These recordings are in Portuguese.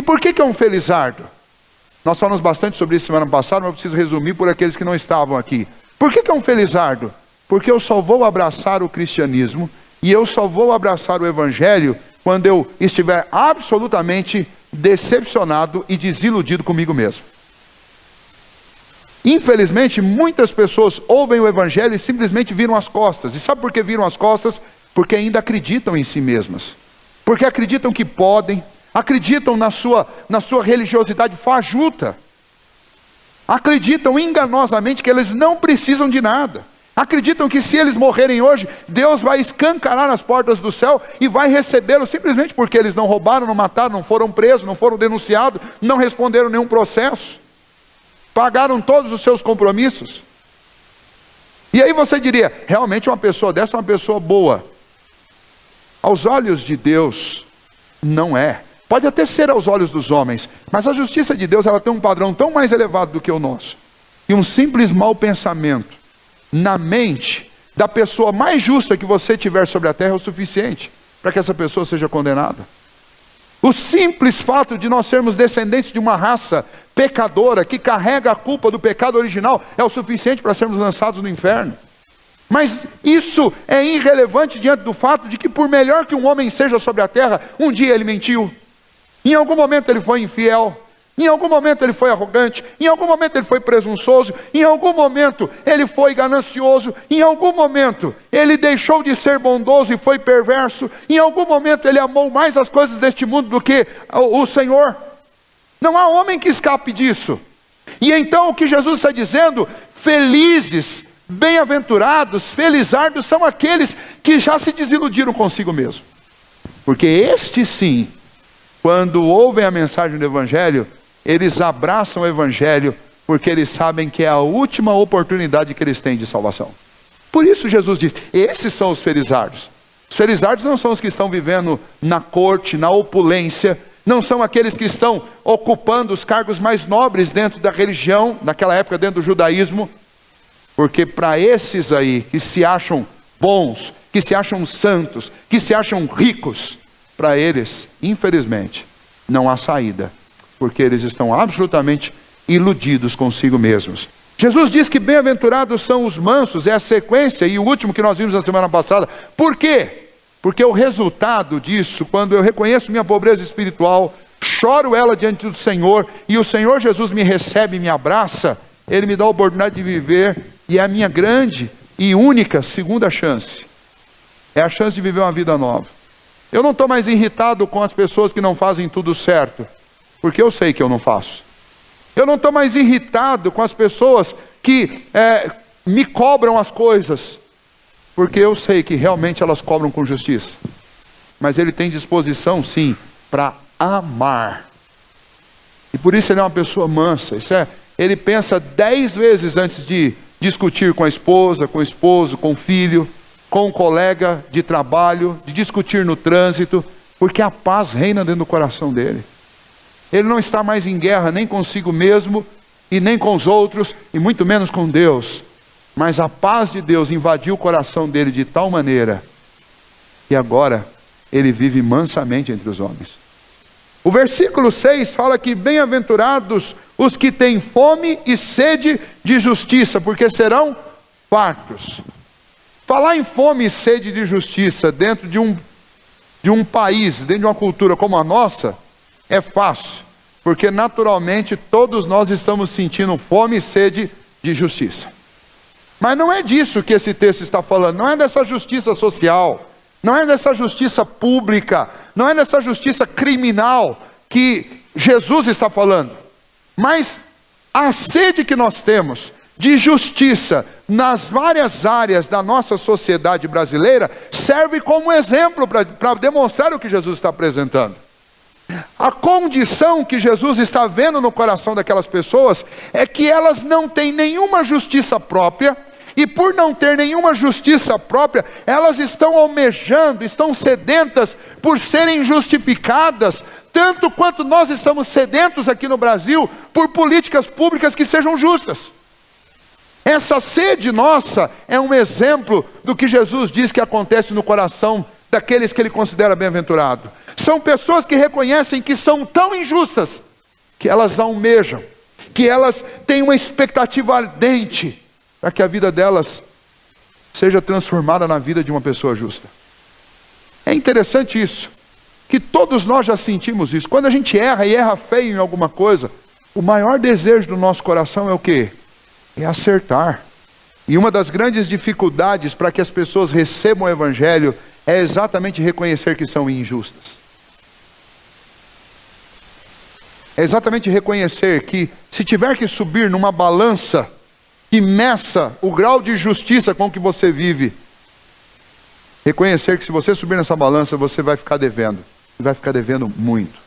por que é um felizardo? Nós falamos bastante sobre isso semana passada, mas eu preciso resumir por aqueles que não estavam aqui. Por que é um felizardo? Porque eu só vou abraçar o cristianismo e eu só vou abraçar o evangelho quando eu estiver absolutamente decepcionado e desiludido comigo mesmo. Infelizmente, muitas pessoas ouvem o evangelho e simplesmente viram as costas. E sabe por que viram as costas? Porque ainda acreditam em si mesmas. Porque acreditam que podem, acreditam na sua religiosidade fajuta. Acreditam enganosamente que eles não precisam de nada. Acreditam que se eles morrerem hoje, Deus vai escancarar as portas do céu e vai recebê-los simplesmente porque eles não roubaram, não mataram, não foram presos, não foram denunciados, não responderam nenhum processo. Pagaram todos os seus compromissos. E aí você diria, realmente uma pessoa dessa é uma pessoa boa. Aos olhos de Deus, não é. Pode até ser aos olhos dos homens, mas a justiça de Deus ela tem um padrão tão mais elevado do que o nosso. E um simples mau pensamento na mente da pessoa mais justa que você tiver sobre a terra é o suficiente para que essa pessoa seja condenada. O simples fato de nós sermos descendentes de uma raça pecadora, que carrega a culpa do pecado original, é o suficiente para sermos lançados no inferno. Mas isso é irrelevante diante do fato de que por melhor que um homem seja sobre a terra, um dia ele mentiu. Em algum momento ele foi infiel. Em algum momento ele foi arrogante. Em algum momento ele foi presunçoso. Em algum momento ele foi ganancioso. Em algum momento ele deixou de ser bondoso e foi perverso. Em algum momento ele amou mais as coisas deste mundo do que o Senhor. Não há homem que escape disso. E então o que Jesus está dizendo, felizes, bem-aventurados, felizardos são aqueles que já se desiludiram consigo mesmo. Porque estes sim, quando ouvem a mensagem do evangelho, eles abraçam o evangelho, porque eles sabem que é a última oportunidade que eles têm de salvação. Por isso Jesus diz, esses são os felizardos. Os felizardos não são os que estão vivendo na corte, na opulência, não são aqueles que estão ocupando os cargos mais nobres dentro da religião, naquela época dentro do judaísmo, porque para esses aí, que se acham bons, que se acham santos, que se acham ricos, para eles, infelizmente, não há saída, porque eles estão absolutamente iludidos consigo mesmos. Jesus diz que bem-aventurados são os mansos, é a sequência, e o último que nós vimos na semana passada. Por quê? Porque o resultado disso, quando eu reconheço minha pobreza espiritual, choro ela diante do Senhor, e o Senhor Jesus me recebe, me abraça, Ele me dá a oportunidade de viver, e é a minha grande e única segunda chance. É a chance de viver uma vida nova. Eu não estou mais irritado com as pessoas que não fazem tudo certo, porque eu sei que eu não faço. Eu não estou mais irritado com as pessoas que me cobram as coisas, porque eu sei que realmente elas cobram com justiça. Mas ele tem disposição, sim, para amar. E por isso ele é uma pessoa mansa. Ele pensa 10 vezes antes de discutir com a esposa, com o esposo, com o filho, com um colega de trabalho, de discutir no trânsito, porque a paz reina dentro do coração dele. Ele não está mais em guerra nem consigo mesmo, e nem com os outros, e muito menos com Deus. Mas a paz de Deus invadiu o coração dele de tal maneira, que agora ele vive mansamente entre os homens. O versículo 6 fala que bem-aventurados os que têm fome e sede de justiça, porque serão fartos. Falar em fome e sede de justiça dentro de um país, dentro de uma cultura como a nossa, é fácil, porque naturalmente todos nós estamos sentindo fome e sede de justiça. Mas não é disso que esse texto está falando, não é dessa justiça social, não é dessa justiça pública, não é dessa justiça criminal que Jesus está falando, mas a sede que nós temos de justiça nas várias áreas da nossa sociedade brasileira serve como exemplo para demonstrar o que Jesus está apresentando. A condição que Jesus está vendo no coração daquelas pessoas é que elas não têm nenhuma justiça própria, e por não ter nenhuma justiça própria, elas estão almejando, estão sedentas por serem justificadas, tanto quanto nós estamos sedentos aqui no Brasil por políticas públicas que sejam justas. Essa sede nossa é um exemplo do que Jesus diz que acontece no coração daqueles que ele considera bem-aventurado. São pessoas que reconhecem que são tão injustas, que elas almejam, que elas têm uma expectativa ardente, para que a vida delas seja transformada na vida de uma pessoa justa. É interessante isso, que todos nós já sentimos isso. Quando a gente erra e erra feio em alguma coisa, o maior desejo do nosso coração é o quê? É acertar. E uma das grandes dificuldades para que as pessoas recebam o Evangelho é exatamente reconhecer que são injustas. É exatamente reconhecer que, se tiver que subir numa balança que meça o grau de justiça com que você vive, reconhecer que se você subir nessa balança, você vai ficar devendo. E vai ficar devendo muito.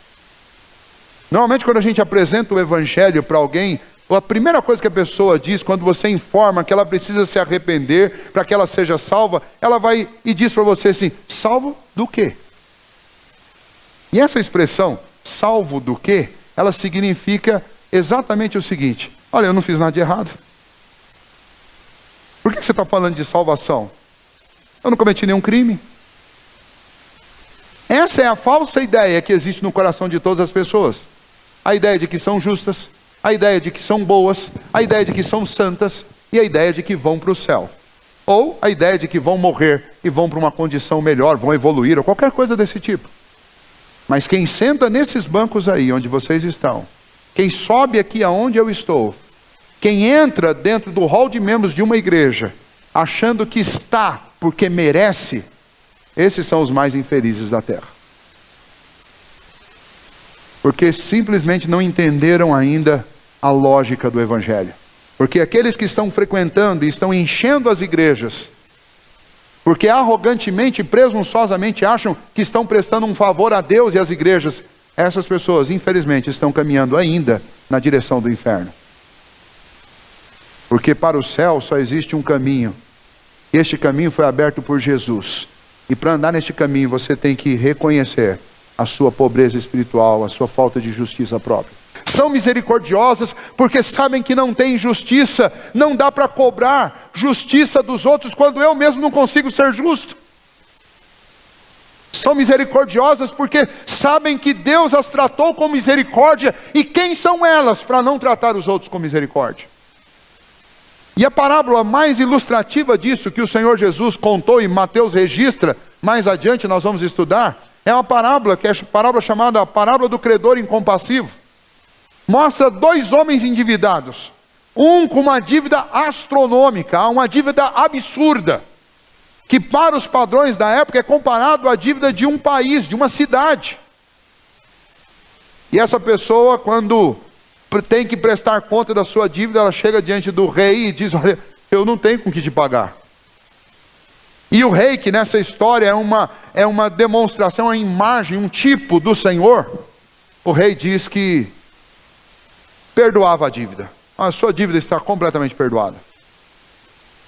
Normalmente, quando a gente apresenta o Evangelho para alguém, a primeira coisa que a pessoa diz, quando você informa que ela precisa se arrepender para que ela seja salva, ela vai e diz para você assim: salvo do quê? E essa expressão, salvo do quê, ela significa exatamente o seguinte: olha, eu não fiz nada de errado. Por que você está falando de salvação? Eu não cometi nenhum crime. Essa é a falsa ideia que existe no coração de todas as pessoas. A ideia de que são justas, a ideia de que são boas, a ideia de que são santas e a ideia de que vão para o céu. Ou a ideia de que vão morrer e vão para uma condição melhor, vão evoluir, ou qualquer coisa desse tipo. Mas quem senta nesses bancos aí, onde vocês estão, quem sobe aqui aonde eu estou, quem entra dentro do hall de membros de uma igreja, achando que está porque merece, esses são os mais infelizes da terra. Porque simplesmente não entenderam ainda a lógica do Evangelho. Porque aqueles que estão frequentando e estão enchendo as igrejas, porque arrogantemente e presunçosamente acham que estão prestando um favor a Deus e às igrejas, essas pessoas, infelizmente, estão caminhando ainda na direção do inferno. Porque para o céu só existe um caminho. E este caminho foi aberto por Jesus. E para andar neste caminho você tem que reconhecer a sua pobreza espiritual, a sua falta de justiça própria. São misericordiosas porque sabem que não tem justiça. Não dá para cobrar justiça dos outros quando eu mesmo não consigo ser justo. São misericordiosas porque sabem que Deus as tratou com misericórdia. E quem são elas para não tratar os outros com misericórdia? E a parábola mais ilustrativa disso que o Senhor Jesus contou e Mateus registra, mais adiante nós vamos estudar, é uma parábola que é a parábola chamada a parábola do credor incompassivo. Mostra dois homens endividados, um com uma dívida astronômica, uma dívida absurda, que para os padrões da época é comparado à dívida de um país, de uma cidade. E essa pessoa, quando tem que prestar conta da sua dívida, ela chega diante do rei e diz: olha, eu não tenho com que te pagar. E o rei, que nessa história é uma demonstração, uma imagem, um tipo do Senhor, o rei diz que perdoava a dívida. A sua dívida está completamente perdoada.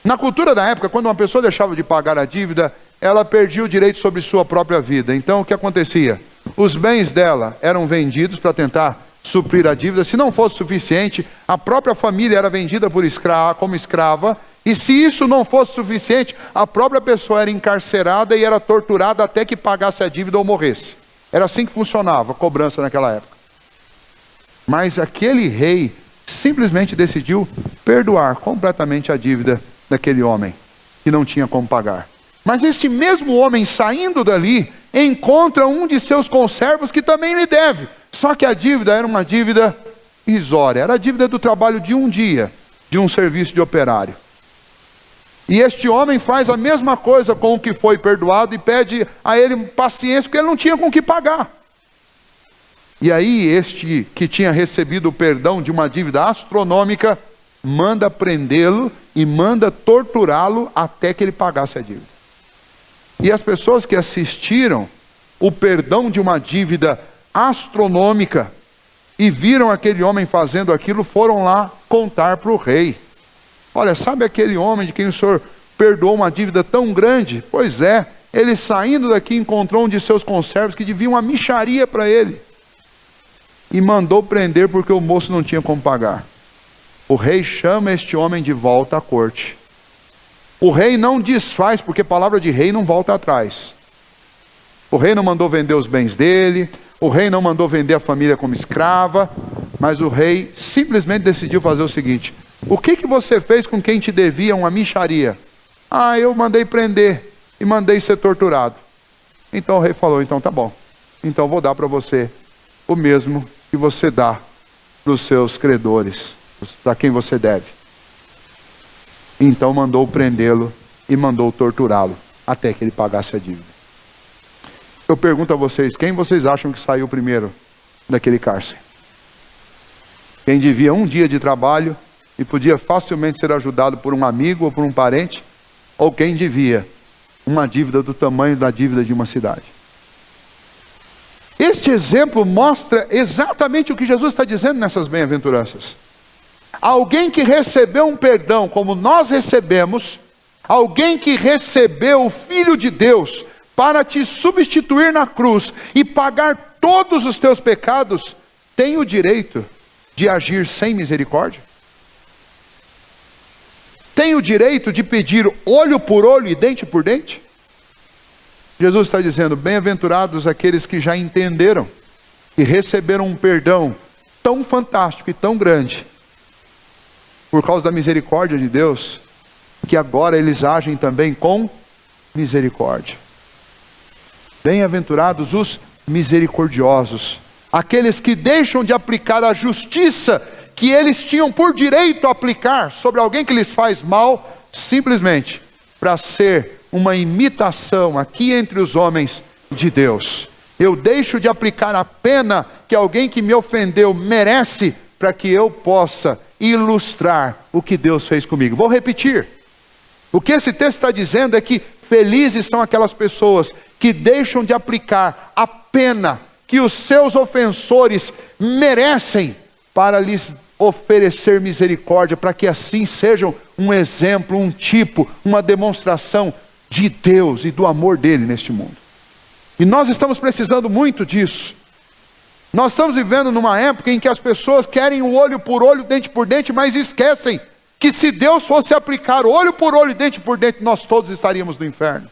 Na cultura da época, quando uma pessoa deixava de pagar a dívida, ela perdia o direito sobre sua própria vida. Então o que acontecia? Os bens dela eram vendidos para tentar suprir a dívida. Se não fosse suficiente, a própria família era vendida como escrava. E se isso não fosse suficiente, a própria pessoa era encarcerada e era torturada até que pagasse a dívida ou morresse. Era assim que funcionava a cobrança naquela época. Mas aquele rei simplesmente decidiu perdoar completamente a dívida daquele homem que não tinha como pagar. Mas este mesmo homem, saindo dali, encontra um de seus conservos que também lhe deve. Só que a dívida era uma dívida irrisória. Era a dívida do trabalho de um dia, de um serviço de operário. E este homem faz a mesma coisa com o que foi perdoado e pede a ele paciência, porque ele não tinha com o que pagar. E aí este que tinha recebido o perdão de uma dívida astronômica, manda prendê-lo e manda torturá-lo até que ele pagasse a dívida. E as pessoas que assistiram o perdão de uma dívida astronômica e viram aquele homem fazendo aquilo, foram lá contar para o rei. Olha, sabe aquele homem de quem o senhor perdoou uma dívida tão grande? Pois é, ele saindo daqui encontrou um de seus conservos que devia uma mixaria para ele. E mandou prender porque o moço não tinha como pagar. O rei chama este homem de volta à corte. O rei não desfaz, porque a palavra de rei não volta atrás. O rei não mandou vender os bens dele, o rei não mandou vender a família como escrava, mas o rei simplesmente decidiu fazer o seguinte: o que você fez com quem te devia uma mixaria? Ah, eu mandei prender e mandei ser torturado. Então o rei falou: então tá bom, então vou dar para você o mesmo que você dá para os seus credores, para quem você deve. Então mandou prendê-lo e mandou torturá-lo até que ele pagasse a dívida. Eu pergunto a vocês, quem vocês acham que saiu primeiro daquele cárcere? Quem devia um dia de trabalho e podia facilmente ser ajudado por um amigo ou por um parente, ou quem devia uma dívida do tamanho da dívida de uma cidade? Este exemplo mostra exatamente o que Jesus está dizendo nessas bem-aventuranças. Alguém que recebeu um perdão como nós recebemos, alguém que recebeu o Filho de Deus para te substituir na cruz e pagar todos os teus pecados, tem o direito de agir sem misericórdia? Tem o direito de pedir olho por olho e dente por dente? Jesus está dizendo: bem-aventurados aqueles que já entenderam e receberam um perdão tão fantástico e tão grande, por causa da misericórdia de Deus, que agora eles agem também com misericórdia. Bem-aventurados os misericordiosos, aqueles que deixam de aplicar a justiça que eles tinham por direito a aplicar sobre alguém que lhes faz mal, simplesmente para ser uma imitação aqui entre os homens de Deus. Eu deixo de aplicar a pena que alguém que me ofendeu merece, para que eu possa ilustrar o que Deus fez comigo. Vou repetir. O que esse texto está dizendo é que felizes são aquelas pessoas que deixam de aplicar a pena que os seus ofensores merecem para lhes oferecer misericórdia, para que assim sejam um exemplo, um tipo, uma demonstração de Deus e do amor dele neste mundo. E nós estamos precisando muito disso. Nós estamos vivendo numa época em que as pessoas querem o olho por olho, dente por dente, mas esquecem que se Deus fosse aplicar olho por olho, dente por dente, nós todos estaríamos no inferno.